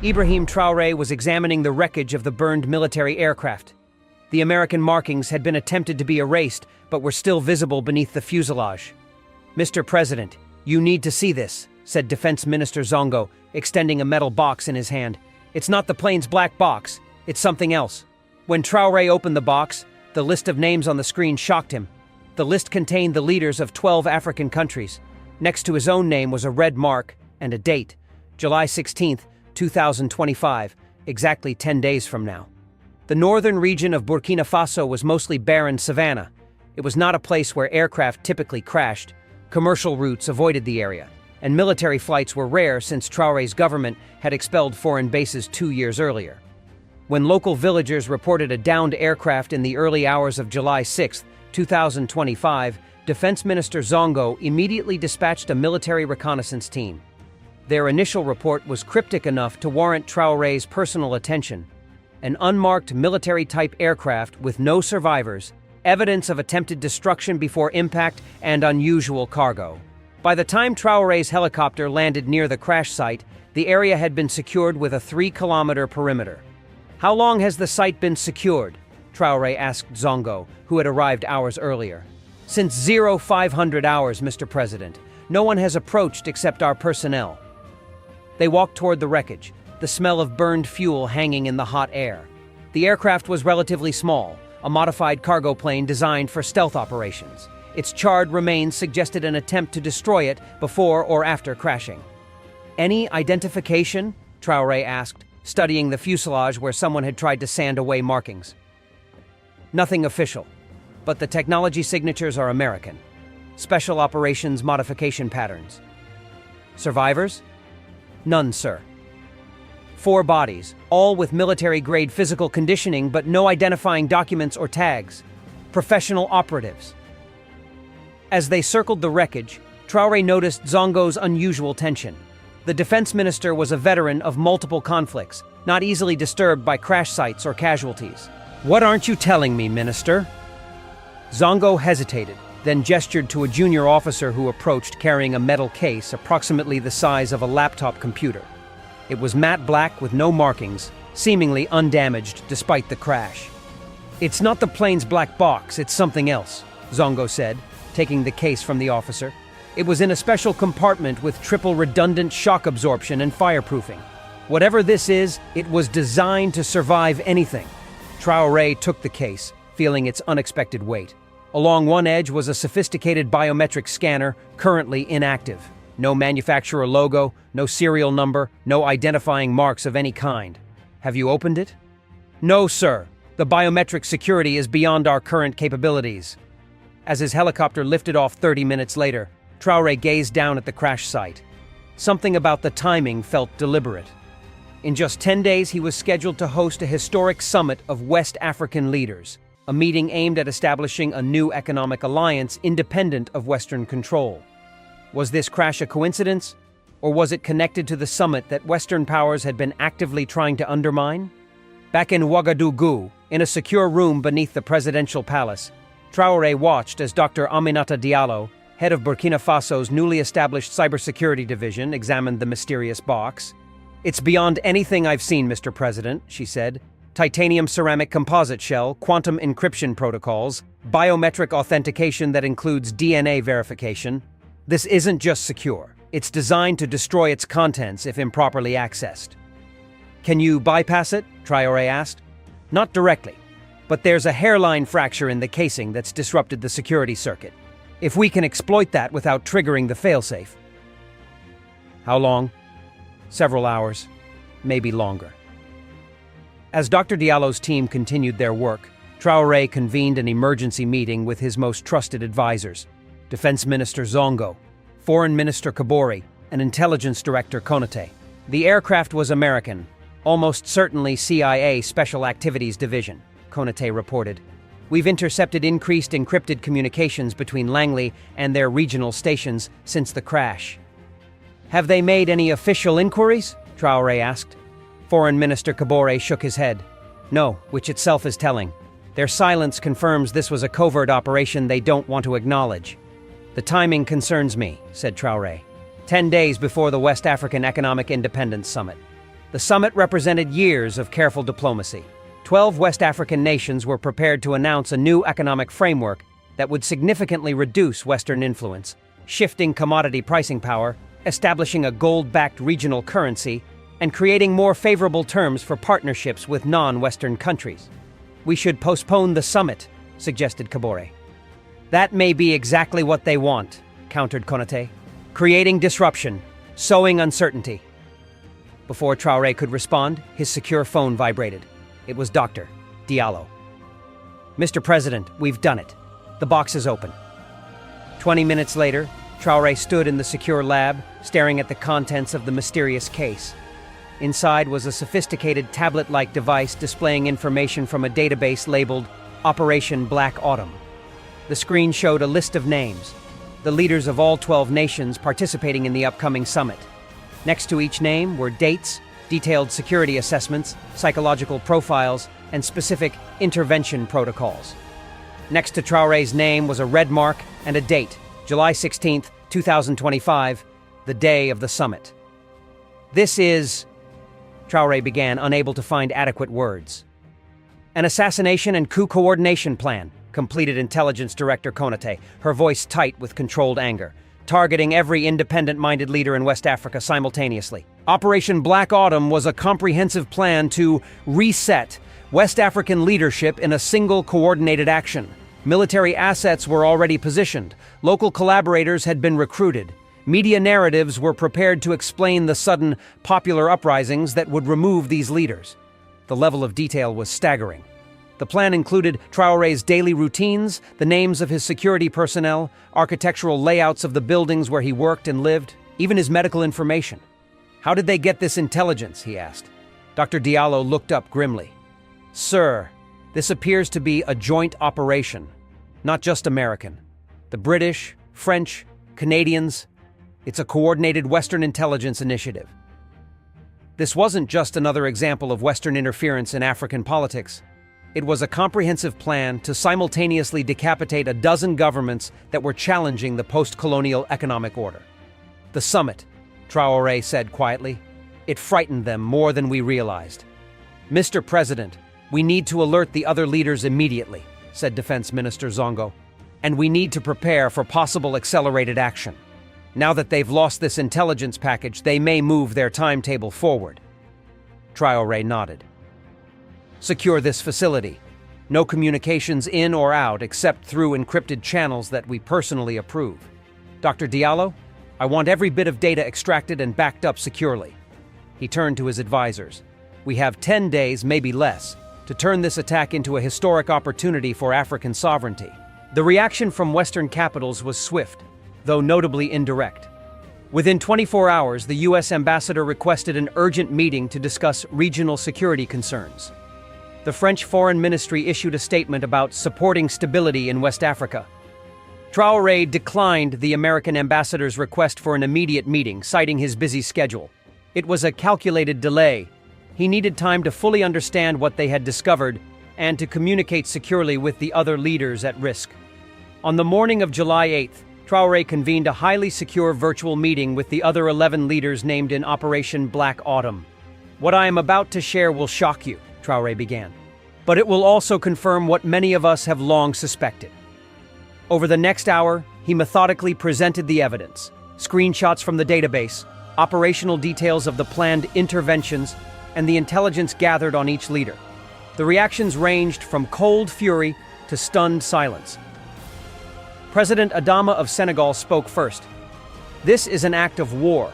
Ibrahim Traoré was examining the wreckage of the burned military aircraft. The American markings had been attempted to be erased, but were still visible beneath the fuselage. "Mr. President, you need to see this," said Defense Minister Zongo, extending a metal box in his hand. "It's not the plane's black box, it's something else." When Traoré opened the box, the list of names on the screen shocked him. The list contained the leaders of 12 African countries. Next to his own name was a red mark and a date, July 16th, 2025, exactly 10 days from now. The northern region of Burkina Faso was mostly barren savanna. It was not a place where aircraft typically crashed. Commercial routes avoided the area, and military flights were rare since Traoré's government had expelled foreign bases 2 years earlier. When local villagers reported a downed aircraft in the early hours of July 6, 2025, Defense Minister Zongo immediately dispatched a military reconnaissance team. Their initial report was cryptic enough to warrant Traoré's personal attention. An unmarked military-type aircraft with no survivors, evidence of attempted destruction before impact, and unusual cargo. By the time Traoré's helicopter landed near the crash site, the area had been secured with a 3-kilometer perimeter. "How long has the site been secured?" Traoré asked Zongo, who had arrived hours earlier. "Since 0500 hours, Mr. President. No one has approached except our personnel." They walked toward the wreckage, the smell of burned fuel hanging in the hot air. The aircraft was relatively small, a modified cargo plane designed for stealth operations. Its charred remains suggested an attempt to destroy it before or after crashing. "Any identification?" Traoré asked, studying the fuselage where someone had tried to sand away markings. "Nothing official, but the technology signatures are American. Special operations modification patterns." "Survivors?" "None, sir." 4 bodies, all with military-grade physical conditioning but no identifying documents or tags. Professional operatives. As they circled the wreckage, Traoré noticed Zongo's unusual tension. The defense minister was a veteran of multiple conflicts, not easily disturbed by crash sites or casualties. "What aren't you telling me, Minister?" Zongo hesitated, then gestured to a junior officer who approached carrying a metal case approximately the size of a laptop computer. It was matte black with no markings, seemingly undamaged despite the crash. "It's not the plane's black box, it's something else," Zongo said, taking the case from the officer. "It was in a special compartment with triple redundant shock absorption and fireproofing. Whatever this is, it was designed to survive anything." Traoré took the case, feeling its unexpected weight. Along one edge was a sophisticated biometric scanner, currently inactive. No manufacturer logo, no serial number, no identifying marks of any kind. "Have you opened it?" "No, sir. The biometric security is beyond our current capabilities." As his helicopter lifted off 30 minutes later, Traoré gazed down at the crash site. Something about the timing felt deliberate. In just 10 days, he was scheduled to host a historic summit of West African leaders, a meeting aimed at establishing a new economic alliance independent of Western control. Was this crash a coincidence, or was it connected to the summit that Western powers had been actively trying to undermine? Back in Ouagadougou, in a secure room beneath the presidential palace, Traoré watched as Dr. Aminata Diallo, head of Burkina Faso's newly established cybersecurity division, examined the mysterious box. "It's beyond anything I've seen, Mr. President," she said. "Titanium ceramic composite shell, quantum encryption protocols, biometric authentication that includes DNA verification. This isn't just secure. It's designed to destroy its contents if improperly accessed." "Can you bypass it?" Traoré asked. "Not directly, but there's a hairline fracture in the casing that's disrupted the security circuit. If we can exploit that without triggering the failsafe." "How long?" "Several hours, maybe longer." As Dr. Diallo's team continued their work, Traoré convened an emergency meeting with his most trusted advisors, Defense Minister Zongo, Foreign Minister Kabore, and Intelligence Director Konate. The aircraft was American, almost certainly CIA Special Activities Division, Konate reported. "We've intercepted increased encrypted communications between Langley and their regional stations since the crash." "Have they made any official inquiries?" Traoré asked. Foreign Minister Kabore shook his head. "No, which itself is telling. Their silence confirms this was a covert operation they don't want to acknowledge." "The timing concerns me," said Traoré. 10 days before the West African Economic Independence Summit. The summit represented years of careful diplomacy. 12 West African nations were prepared to announce a new economic framework that would significantly reduce Western influence, shifting commodity pricing power, establishing a gold-backed regional currency, and creating more favorable terms for partnerships with non-Western countries. "We should postpone the summit," suggested Traoré. "That may be exactly what they want," countered Konaté. "Creating disruption, sowing uncertainty." Before Traoré could respond, his secure phone vibrated. It was Dr. Diallo. "Mr. President, we've done it. The box is open." 20 minutes later, Traoré stood in the secure lab, staring at the contents of the mysterious case. Inside was a sophisticated tablet-like device displaying information from a database labeled Operation Black Autumn. The screen showed a list of names, the leaders of all 12 nations participating in the upcoming summit. Next to each name were dates, detailed security assessments, psychological profiles, and specific intervention protocols. Next to Traoré's name was a red mark and a date, July 16, 2025, the day of the summit. "This is," Traoré began, unable to find adequate words. "An assassination and coup coordination plan," completed Intelligence Director Konaté, her voice tight with controlled anger, targeting every independent-minded leader in West Africa simultaneously. Operation Black Autumn was a comprehensive plan to reset West African leadership in a single coordinated action. Military assets were already positioned, local collaborators had been recruited, media narratives were prepared to explain the sudden popular uprisings that would remove these leaders. The level of detail was staggering. The plan included Traoré's daily routines, the names of his security personnel, architectural layouts of the buildings where he worked and lived, even his medical information. "How did they get this intelligence?" he asked. Dr. Diallo looked up grimly. "Sir, this appears to be a joint operation, not just American. The British, French, Canadians, it's a coordinated Western intelligence initiative." This wasn't just another example of Western interference in African politics. It was a comprehensive plan to simultaneously decapitate a dozen governments that were challenging the post-colonial economic order. "The summit," Traoré said quietly. "It frightened them more than we realized." "Mr. President, we need to alert the other leaders immediately," said Defense Minister Zongo. "And we need to prepare for possible accelerated action. Now that they've lost this intelligence package, they may move their timetable forward." Traoré nodded. "Secure this facility. No communications in or out except through encrypted channels that we personally approve. Dr. Diallo, I want every bit of data extracted and backed up securely." He turned to his advisors. "We have 10 days, maybe less, to turn this attack into a historic opportunity for African sovereignty." The reaction from Western capitals was swift, though notably indirect. Within 24 hours, the U.S. ambassador requested an urgent meeting to discuss regional security concerns. The French Foreign Ministry issued a statement about supporting stability in West Africa. Traoré declined the American ambassador's request for an immediate meeting, citing his busy schedule. It was a calculated delay. He needed time to fully understand what they had discovered and to communicate securely with the other leaders at risk. On the morning of July 8th, Traoré convened a highly secure virtual meeting with the other 11 leaders named in Operation Black Autumn. "What I am about to share will shock you," Traoré began, "but it will also confirm what many of us have long suspected." Over the next hour, he methodically presented the evidence, screenshots from the database, operational details of the planned interventions, and the intelligence gathered on each leader. The reactions ranged from cold fury to stunned silence. President Adama of Senegal spoke first. "This is an act of war,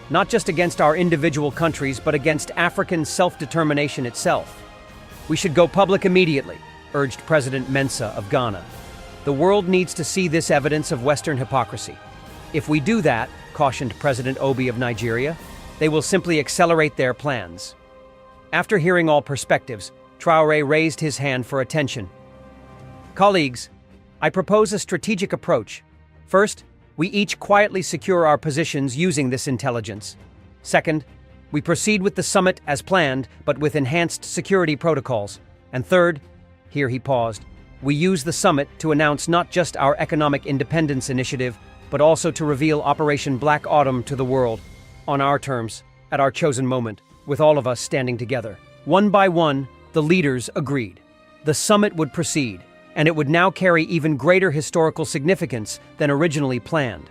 not just against our individual countries, but against African self-determination itself. We should go public immediately," urged President Mensah of Ghana. "The world needs to see this evidence of Western hypocrisy. If we do that," cautioned President Obi of Nigeria, "they will simply accelerate their plans." After hearing all perspectives, Traoré raised his hand for attention. "Colleagues, I propose a strategic approach. First, we each quietly secure our positions using this intelligence. Second, we proceed with the summit as planned, but with enhanced security protocols. And third," here he paused, "we use the summit to announce not just our economic independence initiative, but also to reveal Operation Black Autumn to the world, on our terms, at our chosen moment." with all of us standing together. One by one, the leaders agreed. The summit would proceed, and it would now carry even greater historical significance than originally planned.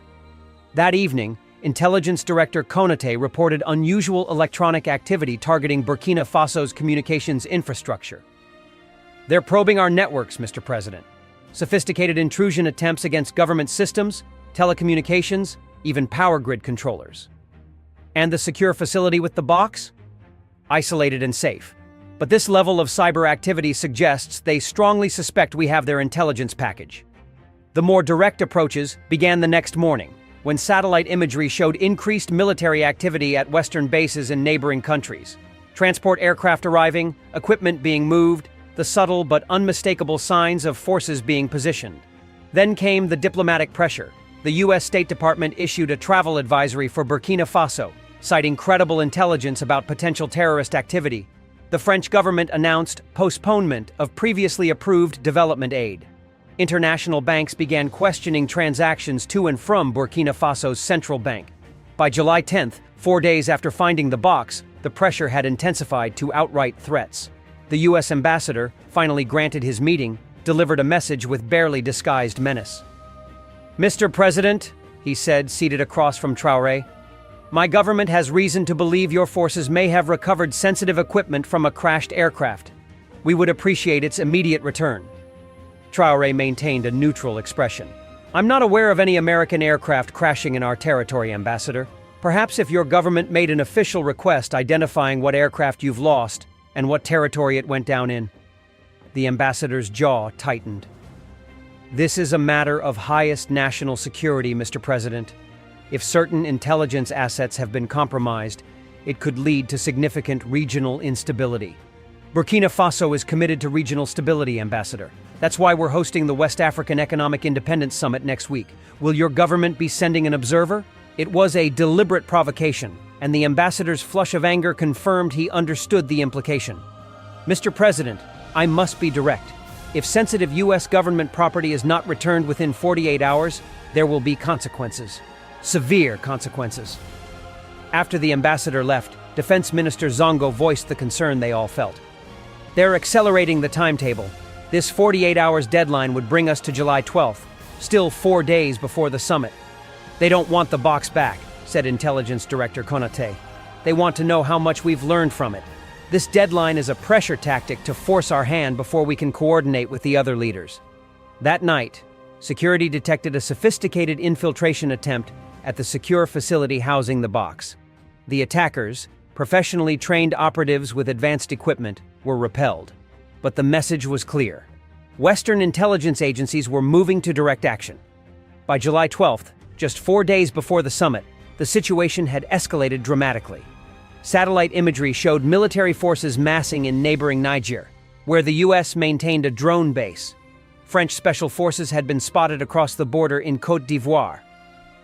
That evening, Intelligence Director Konate reported unusual electronic activity targeting Burkina Faso's communications infrastructure. "They're probing our networks, Mr. President. Sophisticated intrusion attempts against government systems, telecommunications, even power grid controllers. And the secure facility with the box? Isolated and safe. But this level of cyber activity suggests they strongly suspect we have their intelligence package." The more direct approaches began the next morning, when satellite imagery showed increased military activity at Western bases in neighboring countries. Transport aircraft arriving, equipment being moved, the subtle but unmistakable signs of forces being positioned. Then came the diplomatic pressure. The U.S. State Department issued a travel advisory for Burkina Faso, citing credible intelligence about potential terrorist activity. The French government announced postponement of previously approved development aid. International banks began questioning transactions to and from Burkina Faso's central bank. By July 10th, 4 days after finding the box, the pressure had intensified to outright threats. The U.S. ambassador, finally granted his meeting, delivered a message with barely disguised menace. "Mr. President," he said, seated across from Traore, "my government has reason to believe your forces may have recovered sensitive equipment from a crashed aircraft. We would appreciate its immediate return." Traore maintained a neutral expression. "I'm not aware of any American aircraft crashing in our territory, Ambassador. Perhaps if your government made an official request identifying what aircraft you've lost and what territory it went down in." The ambassador's jaw tightened. "This is a matter of highest national security, Mr. President. If certain intelligence assets have been compromised, it could lead to significant regional instability. Burkina Faso is committed to regional stability, Ambassador. That's why we're hosting the West African Economic Independence Summit next week. Will your government be sending an observer?" It was a deliberate provocation, and the ambassador's flush of anger confirmed he understood the implication. "Mr. President, I must be direct. If sensitive U.S. government property is not returned within 48 hours, there will be consequences. Severe consequences." After the ambassador left, Defense Minister Zongo voiced the concern they all felt. "They're accelerating the timetable. This 48 hours deadline would bring us to July 12th, still 4 days before the summit. They don't want the box back," said Intelligence Director Konate. "They want to know how much we've learned from it. This deadline is a pressure tactic to force our hand before we can coordinate with the other leaders." That night, security detected a sophisticated infiltration attempt at the secure facility housing the box. The attackers, professionally trained operatives with advanced equipment, were repelled. But the message was clear. Western intelligence agencies were moving to direct action. By July 12th, just 4 days before the summit, the situation had escalated dramatically. Satellite imagery showed military forces massing in neighboring Niger, where the U.S. maintained a drone base. French special forces had been spotted across the border in Côte d'Ivoire.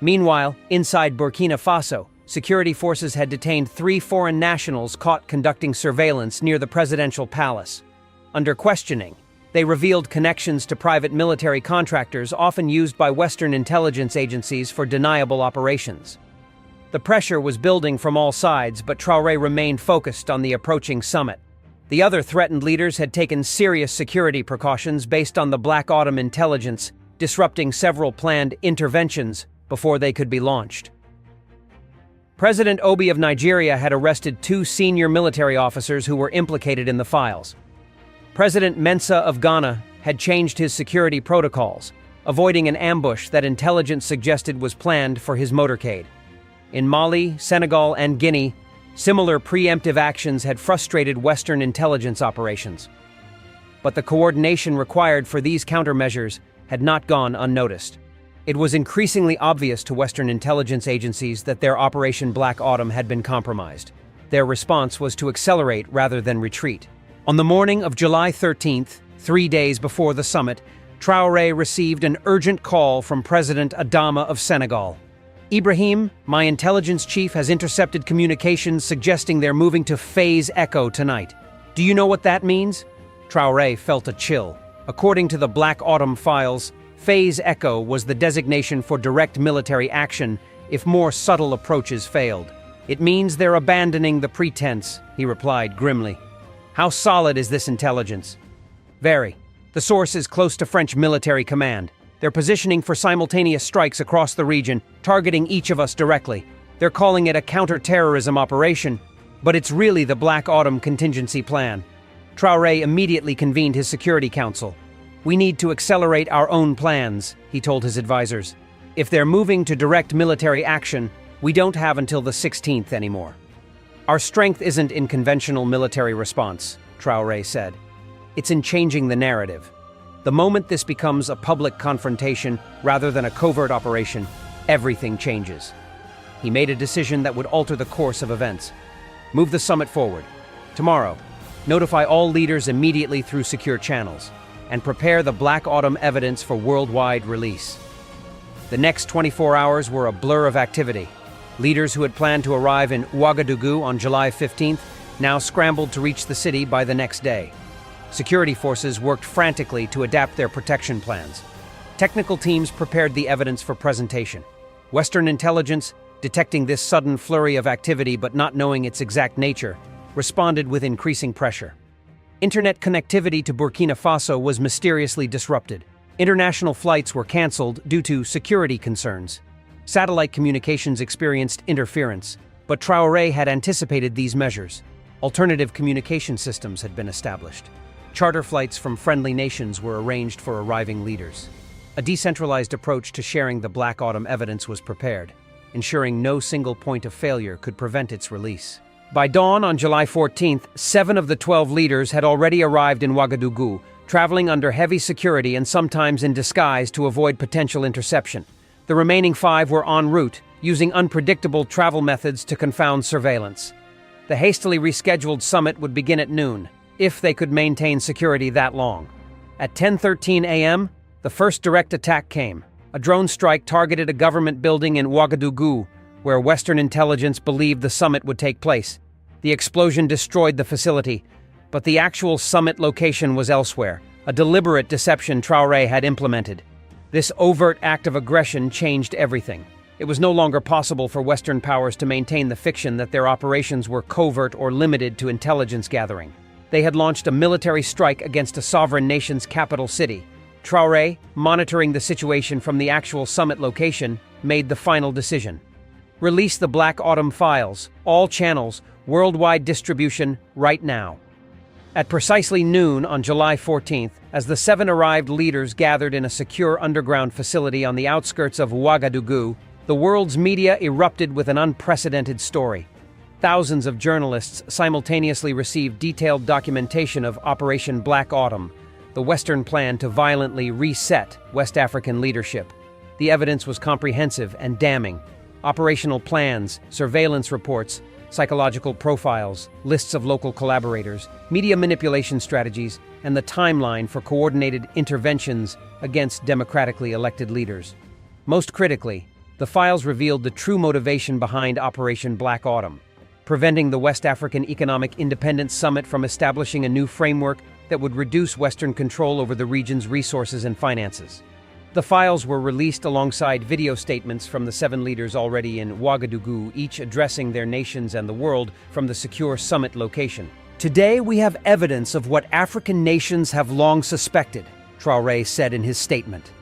Meanwhile, inside Burkina Faso, security forces had detained 3 foreign nationals caught conducting surveillance near the presidential palace. Under questioning, they revealed connections to private military contractors often used by Western intelligence agencies for deniable operations. The pressure was building from all sides, but Traore remained focused on the approaching summit. The other threatened leaders had taken serious security precautions based on the Black Autumn intelligence, disrupting several planned interventions before they could be launched. President Obi of Nigeria had arrested 2 senior military officers who were implicated in the files. President Mensah of Ghana had changed his security protocols, avoiding an ambush that intelligence suggested was planned for his motorcade. In Mali, Senegal, and Guinea, similar preemptive actions had frustrated Western intelligence operations. But the coordination required for these countermeasures had not gone unnoticed. It was increasingly obvious to Western intelligence agencies that their Operation Black Autumn had been compromised. Their response was to accelerate rather than retreat. On the morning of July 13th, 3 days before the summit, Traoré received an urgent call from President Adama of Senegal. "Ibrahim, my intelligence chief has intercepted communications suggesting they're moving to Phase Echo tonight. Do you know what that means?" Traoré felt a chill. According to the Black Autumn files, Phase Echo was the designation for direct military action if more subtle approaches failed. "It means they're abandoning the pretense," he replied grimly. "How solid is this intelligence?" "Very. The source is close to French military command. They're positioning for simultaneous strikes across the region, targeting each of us directly. They're calling it a counter-terrorism operation, but it's really the Black Autumn contingency plan." Traore immediately convened his Security Council. "We need to accelerate our own plans," he told his advisors. "If they're moving to direct military action, we don't have until the 16th anymore." "Our strength isn't in conventional military response," Traore said. "It's in changing the narrative. The moment this becomes a public confrontation rather than a covert operation, everything changes." He made a decision that would alter the course of events. "Move the summit forward. Tomorrow, notify all leaders immediately through secure channels, and prepare the Black Autumn evidence for worldwide release." The next 24 hours were a blur of activity. Leaders who had planned to arrive in Ouagadougou on July 15th now scrambled to reach the city by the next day. Security forces worked frantically to adapt their protection plans. Technical teams prepared the evidence for presentation. Western intelligence, detecting this sudden flurry of activity but not knowing its exact nature, responded with increasing pressure. Internet connectivity to Burkina Faso was mysteriously disrupted. International flights were canceled due to security concerns. Satellite communications experienced interference, but Traoré had anticipated these measures. Alternative communication systems had been established. Charter flights from friendly nations were arranged for arriving leaders. A decentralized approach to sharing the Black Autumn evidence was prepared, ensuring no single point of failure could prevent its release. By dawn on July 14th, 7 of the 12 leaders had already arrived in Ouagadougou, traveling under heavy security and sometimes in disguise to avoid potential interception. The remaining 5 were en route, using unpredictable travel methods to confound surveillance. The hastily rescheduled summit would begin at noon, if they could maintain security that long. At 10:13 a.m., the first direct attack came. A drone strike targeted a government building in Ouagadougou, where Western intelligence believed the summit would take place. The explosion destroyed the facility, but the actual summit location was elsewhere, a deliberate deception Traoré had implemented. This overt act of aggression changed everything. It was no longer possible for Western powers to maintain the fiction that their operations were covert or limited to intelligence gathering. They had launched a military strike against a sovereign nation's capital city. Traoré, monitoring the situation from the actual summit location, made the final decision. Release the Black Autumn files, all channels, worldwide distribution, right now. At precisely noon on July 14th, as the 7 arrived leaders gathered in a secure underground facility on the outskirts of Ouagadougou, the world's media erupted with an unprecedented story. Thousands of journalists simultaneously received detailed documentation of Operation Black Autumn, the Western plan to violently reset West African leadership. The evidence was comprehensive and damning. Operational plans, surveillance reports, psychological profiles, lists of local collaborators, media manipulation strategies, and the timeline for coordinated interventions against democratically elected leaders. Most critically, the files revealed the true motivation behind Operation Black Autumn: preventing the West African Economic Independence Summit from establishing a new framework that would reduce Western control over the region's resources and finances. The files were released alongside video statements from the 7 leaders already in Ouagadougou, each addressing their nations and the world from the secure summit location. "Today we have evidence of what African nations have long suspected," Traoré said in his statement.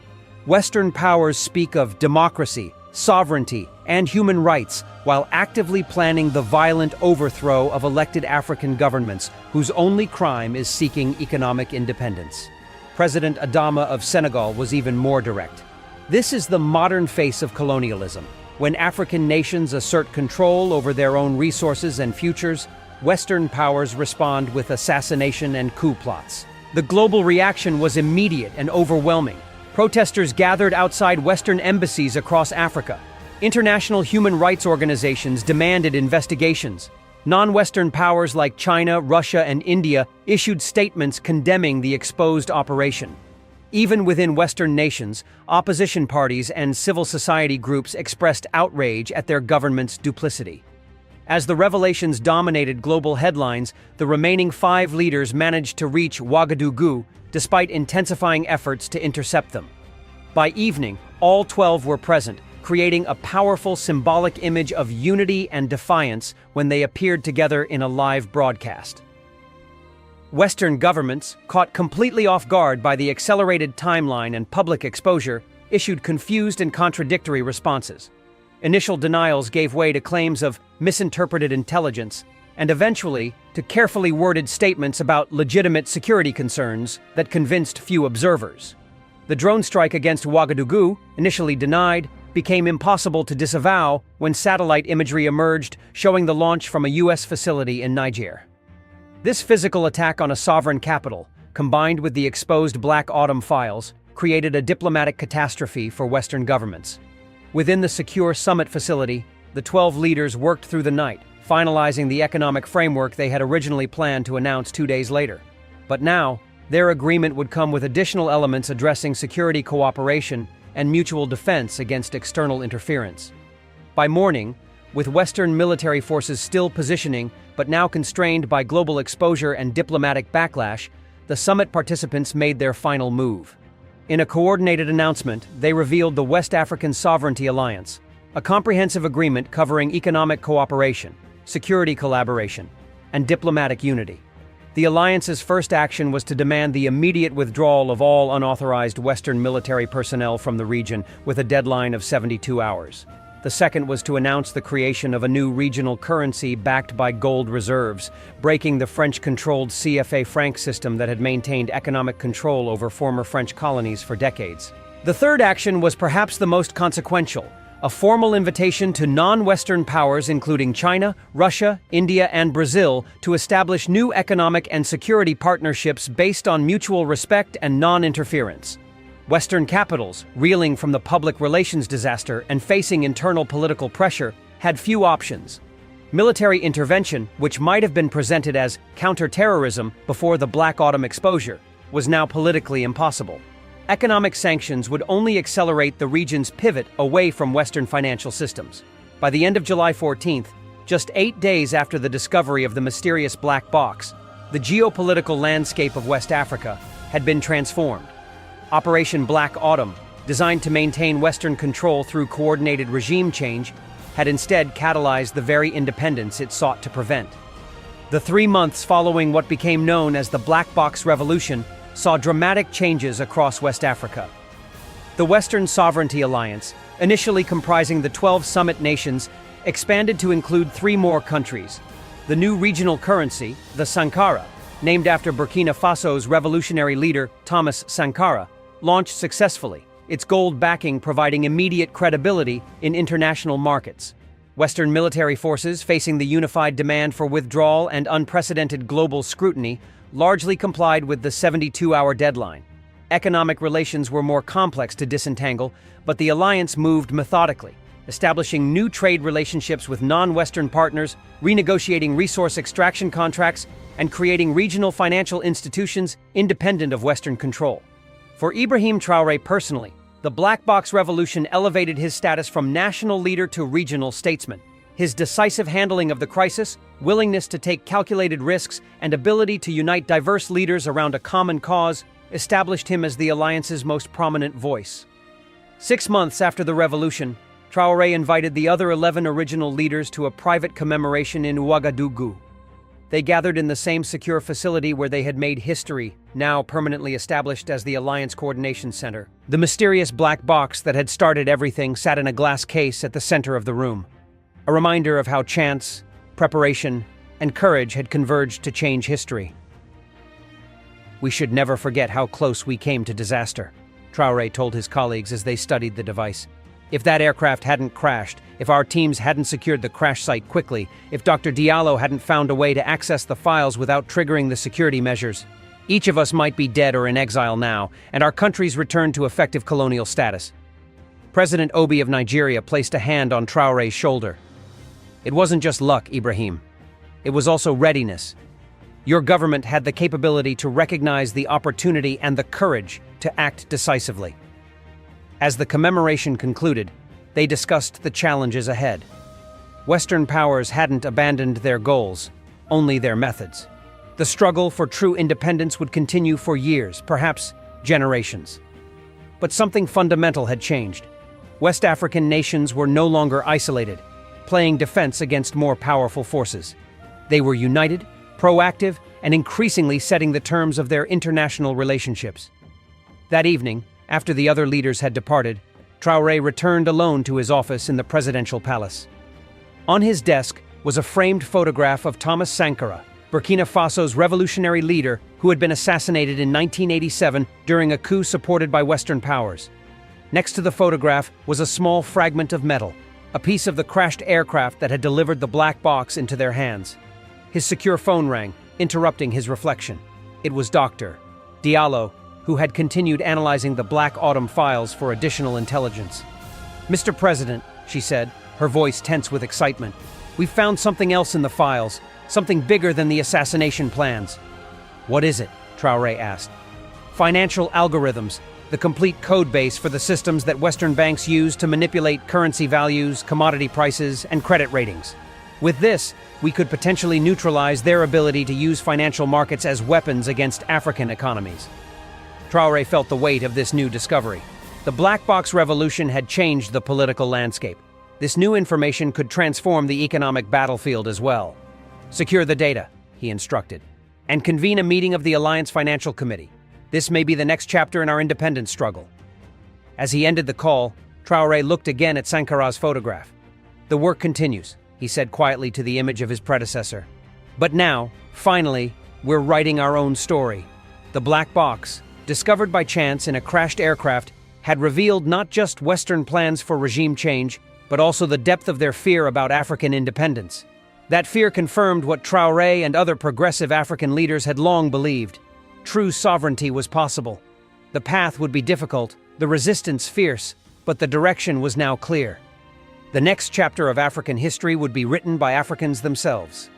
"Western powers speak of democracy, sovereignty, and human rights, while actively planning the violent overthrow of elected African governments whose only crime is seeking economic independence." President Adama of Senegal was even more direct. "This is the modern face of colonialism. When African nations assert control over their own resources and futures, Western powers respond with assassination and coup plots." The global reaction was immediate and overwhelming. Protesters gathered outside Western embassies across Africa. International human rights organizations demanded investigations. Non-Western powers like China, Russia, and India issued statements condemning the exposed operation. Even within Western nations, opposition parties and civil society groups expressed outrage at their government's duplicity. As the revelations dominated global headlines, the remaining 5 leaders managed to reach Ouagadougou despite intensifying efforts to intercept them. By evening, all 12 were present, creating a powerful symbolic image of unity and defiance when they appeared together in a live broadcast. Western governments, caught completely off guard by the accelerated timeline and public exposure, issued confused and contradictory responses. Initial denials gave way to claims of misinterpreted intelligence, and eventually to carefully worded statements about legitimate security concerns that convinced few observers. The drone strike against Ouagadougou, initially denied, became impossible to disavow when satellite imagery emerged showing the launch from a U.S. facility in Niger. This physical attack on a sovereign capital, combined with the exposed Black Autumn files, created a diplomatic catastrophe for Western governments. Within the secure summit facility, the 12 leaders worked through the night, finalizing the economic framework they had originally planned to announce 2 days later. But now, their agreement would come with additional elements addressing security cooperation and mutual defense against external interference. By morning, with Western military forces still positioning but now constrained by global exposure and diplomatic backlash, the summit participants made their final move. In a coordinated announcement, they revealed the West African Sovereignty Alliance, a comprehensive agreement covering economic cooperation, security collaboration, and diplomatic unity. The alliance's first action was to demand the immediate withdrawal of all unauthorized Western military personnel from the region with a deadline of 72 hours. The second was to announce the creation of a new regional currency backed by gold reserves, breaking the French-controlled CFA franc system that had maintained economic control over former French colonies for decades. The third action was perhaps the most consequential, a formal invitation to non-Western powers including China, Russia, India, and Brazil to establish new economic and security partnerships based on mutual respect and non-interference. Western capitals, reeling from the public relations disaster and facing internal political pressure, had few options. Military intervention, which might have been presented as counter-terrorism before the Black Autumn exposure, was now politically impossible. Economic sanctions would only accelerate the region's pivot away from Western financial systems. By the end of July 14th, just 8 days after the discovery of the mysterious black box, the geopolitical landscape of West Africa had been transformed. Operation Black Autumn, designed to maintain Western control through coordinated regime change, had instead catalyzed the very independence it sought to prevent. The 3 months following what became known as the Black Box Revolution saw dramatic changes across West Africa. The Western Sovereignty Alliance, initially comprising the 12 summit nations, expanded to include 3 more countries. The new regional currency, the Sankara, named after Burkina Faso's revolutionary leader Thomas Sankara, launched successfully, its gold backing providing immediate credibility in international markets. Western military forces, facing the unified demand for withdrawal and unprecedented global scrutiny, largely complied with the 72-hour deadline. Economic relations were more complex to disentangle, but the alliance moved methodically, establishing new trade relationships with non-Western partners, renegotiating resource extraction contracts, and creating regional financial institutions independent of Western control. For Ibrahim Traoré personally, the Black Box Revolution elevated his status from national leader to regional statesman. His decisive handling of the crisis, willingness to take calculated risks, and ability to unite diverse leaders around a common cause established him as the alliance's most prominent voice. 6 months after the revolution, Traoré invited the other 11 original leaders to a private commemoration in Ouagadougou. They gathered in the same secure facility where they had made history, now permanently established as the Alliance Coordination Center. The mysterious black box that had started everything sat in a glass case at the center of the room, a reminder of how chance, preparation, and courage had converged to change history. "We should never forget how close we came to disaster," Traoré told his colleagues as they studied the device. "If that aircraft hadn't crashed, if our teams hadn't secured the crash site quickly, if Dr. Diallo hadn't found a way to access the files without triggering the security measures, each of us might be dead or in exile now, and our countries returned to effective colonial status." President Obi of Nigeria placed a hand on Traoré's shoulder. "It wasn't just luck, Ibrahim. It was also readiness. Your government had the capability to recognize the opportunity and the courage to act decisively." As the commemoration concluded, they discussed the challenges ahead. Western powers hadn't abandoned their goals, only their methods. The struggle for true independence would continue for years, perhaps generations. But something fundamental had changed. West African nations were no longer isolated, playing defense against more powerful forces. They were united, proactive, and increasingly setting the terms of their international relationships. That evening, after the other leaders had departed, Traoré returned alone to his office in the presidential palace. On his desk was a framed photograph of Thomas Sankara, Burkina Faso's revolutionary leader who had been assassinated in 1987 during a coup supported by Western powers. Next to the photograph was a small fragment of metal, a piece of the crashed aircraft that had delivered the black box into their hands. His secure phone rang, interrupting his reflection. It was Dr. Diallo, who had continued analyzing the Black Autumn files for additional intelligence. "Mr. President," she said, her voice tense with excitement, "we've found something else in the files, something bigger than the assassination plans." "What is it?" Traoré asked. "Financial algorithms, the complete code base for the systems that Western banks use to manipulate currency values, commodity prices, and credit ratings. With this, we could potentially neutralize their ability to use financial markets as weapons against African economies." Traoré felt the weight of this new discovery. The black box revolution had changed the political landscape. This new information could transform the economic battlefield as well. "Secure the data," he instructed, "and convene a meeting of the Alliance Financial Committee. This may be the next chapter in our independence struggle." As he ended the call, Traoré looked again at Sankara's photograph. "The work continues," he said quietly to the image of his predecessor. "But now, finally, we're writing our own story." The black box, discovered by chance in a crashed aircraft, had revealed not just Western plans for regime change, but also the depth of their fear about African independence. That fear confirmed what Traoré and other progressive African leaders had long believed. True sovereignty was possible. The path would be difficult, the resistance fierce, but the direction was now clear. The next chapter of African history would be written by Africans themselves.